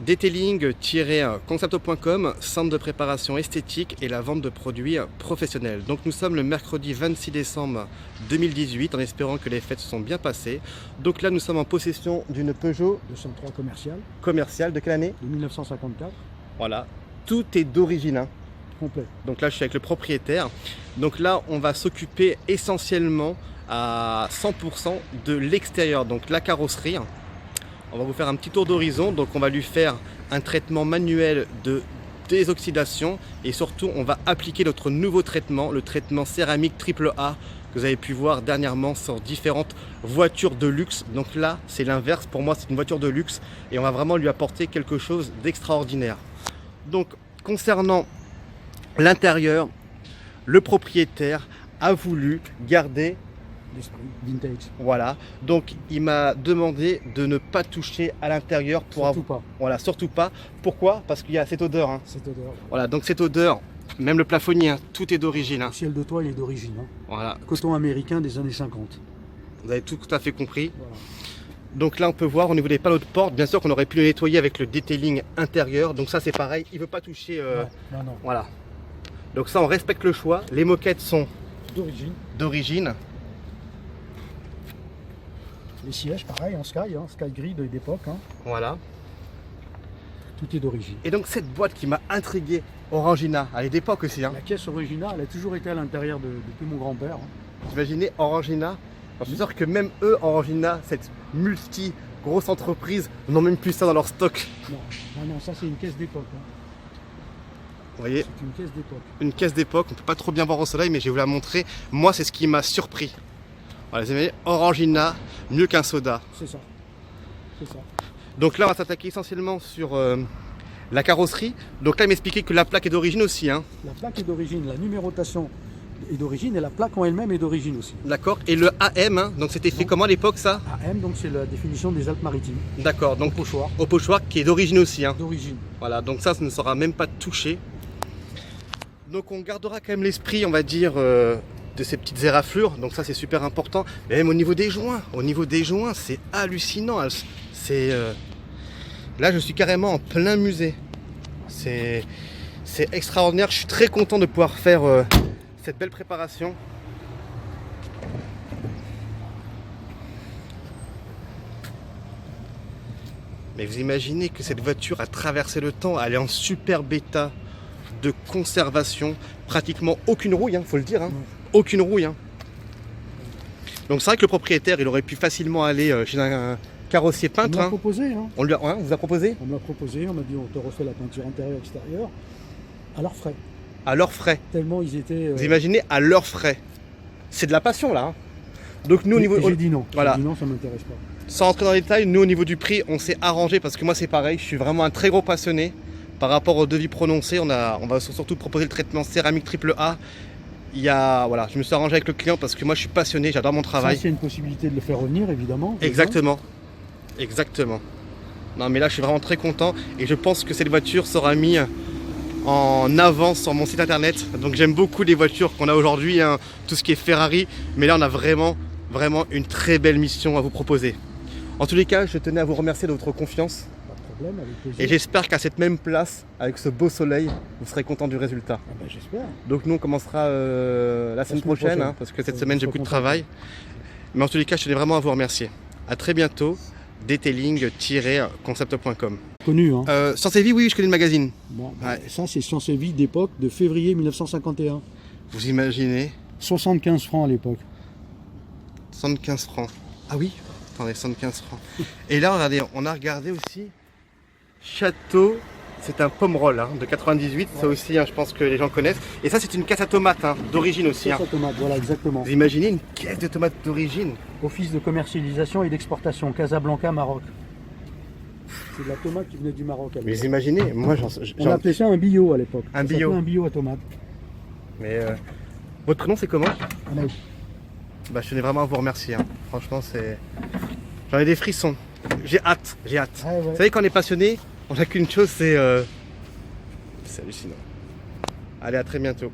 Detailing-concepto.com, centre de préparation esthétique et la vente de produits professionnels. Donc nous sommes le mercredi 26 décembre 2018 en espérant que les fêtes se sont bien passées. Donc là nous sommes en possession d'une Peugeot 203 commerciale. Commerciale de quelle année? De 1954. Voilà, tout est d'origine. Hein. Complet. Donc là je suis avec le propriétaire. Donc là on va s'occuper essentiellement à 100% de l'extérieur, donc la carrosserie. On va vous faire un petit tour d'horizon, donc on va lui faire un traitement manuel de désoxydation et surtout on va appliquer notre nouveau traitement, le traitement céramique AAA que vous avez pu voir dernièrement sur différentes voitures de luxe. Donc là c'est l'inverse, pour moi c'est une voiture de luxe et on va vraiment lui apporter quelque chose d'extraordinaire. Donc concernant l'intérieur, le propriétaire a voulu garder L'esprit vintage. voilà, donc il m'a demandé de ne pas toucher à l'intérieur pour Surtout pas. Voilà, surtout pas. Pourquoi? Parce qu'il y a cette odeur. Hein. Cette odeur. Voilà, donc cette odeur, même le plafonnier, hein, tout est d'origine. Hein. Le ciel de toit, il est d'origine. Hein. Voilà, Coton américain des années 50. vous avez tout à fait compris. Voilà. Donc là, on peut voir au niveau des panneaux de porte, bien sûr qu'on aurait pu le nettoyer avec le detailing intérieur. Donc ça, c'est pareil, il ne veut pas toucher. Non. Voilà. Donc ça, on respecte le choix. Les moquettes sont D'origine. d'origine. Les sièges, pareil, en Sky, Sky gris d'époque. Hein. Voilà. Tout est d'origine. Et donc cette boîte qui m'a intrigué, Orangina, elle est d'époque aussi. Hein. La caisse originale, elle a toujours été à l'intérieur depuis mon grand-père. Hein. Vous imaginez Orangina? Je suis sûr que même eux, Orangina, cette grosse entreprise, n'ont même plus ça dans leur stock. Non, ça c'est une caisse d'époque. Hein. Vous voyez, C'est une caisse d'époque. une caisse d'époque, on ne peut pas trop bien voir au soleil, mais je vais vous la montrer. Moi, c'est ce qui m'a surpris. Voilà, vous imaginez, Orangina, mieux qu'un soda. C'est ça. Donc là, on va s'attaquer essentiellement sur la carrosserie. Donc là, il m'expliquait que la plaque est d'origine aussi. Hein. La plaque est d'origine, la numérotation est d'origine et la plaque en elle-même est d'origine aussi. D'accord. Et le AM, hein, donc c'était fait comment à l'époque ça? AM, donc c'est la définition des Alpes-Maritimes. D'accord, donc Pochoir. au pochoir qui est d'origine aussi. Hein. D'origine. Voilà, donc ça ne sera même pas touché. Donc on gardera quand même l'esprit, on va dire, de ces petites éraflures. Donc ça c'est super important. Mais même au niveau des joints, c'est hallucinant. Là je suis carrément en plein musée. C'est extraordinaire. Je suis très content de pouvoir faire cette belle préparation. Mais vous imaginez que cette voiture a traversé le temps, elle est en super bêta de conservation, pratiquement aucune rouille, faut le dire, aucune rouille. Donc c'est vrai que le propriétaire, il aurait pu facilement aller chez un carrossier peintre. On m'a proposé. Hein. On vous a proposé? On m'a proposé, on m'a dit on te refait la peinture intérieure-extérieure à leurs frais. À leurs frais. Tellement ils étaient. Vous imaginez, à leurs frais. C'est de la passion là. Hein. Donc nous au niveau. J'ai dit non. Voilà. J'ai dit non, ça m'intéresse pas. Sans rentrer dans les détails, nous au niveau du prix, on s'est arrangé parce que moi c'est pareil, je suis vraiment un très gros passionné. Par rapport au devis prononcé, on va surtout proposer le traitement céramique AAA. Voilà, je me suis arrangé avec le client parce que moi je suis passionné, j'adore mon travail. Ça, c'est une possibilité de le faire revenir évidemment. Exactement. Non mais là je suis vraiment très content et je pense que cette voiture sera mise en avant sur mon site internet. Donc j'aime beaucoup les voitures qu'on a aujourd'hui, hein, tout ce qui est Ferrari. Mais là on a vraiment une très belle mission à vous proposer. En tous les cas, je tenais à vous remercier de votre confiance. Avec plaisir. Et j'espère qu'à cette même place, avec ce beau soleil, vous serez content du résultat. Ah ben, j'espère. Donc nous on commencera la semaine prochaine, hein, parce que cette semaine j'ai plus de travail. Mais en tous les cas, je tenais vraiment à vous remercier. A très bientôt. Detailing-concept.com. Connu, hein. Science et Vie, oui, je connais le magazine. Bon, Ouais. Ça c'est Science et Vie d'époque de février 1951. Vous imaginez 75 francs à l'époque. 75 francs. Ah oui, attendez, 75 francs. Et là, regardez, on a regardé aussi Château, c'est un pomme roll de 98, ça aussi, je pense que les gens connaissent. Et ça, c'est une caisse à tomates d'origine aussi. Caisse à tomates, voilà, exactement. Vous imaginez une caisse de tomates d'origine? Office de commercialisation et d'exportation, Casablanca, Maroc. C'est de la tomate qui venait du Maroc. Mais vous imaginez, moi on appelait ça un bio à l'époque. Un bio. Un bio à tomates. Mais votre prénom c'est comment? Anaïs. Bah, je tenais vraiment à vous remercier. Franchement, j'en ai des frissons. J'ai hâte. Ah ouais. Vous savez, quand on est passionné, on n'a qu'une chose, c'est hallucinant. Allez, à très bientôt.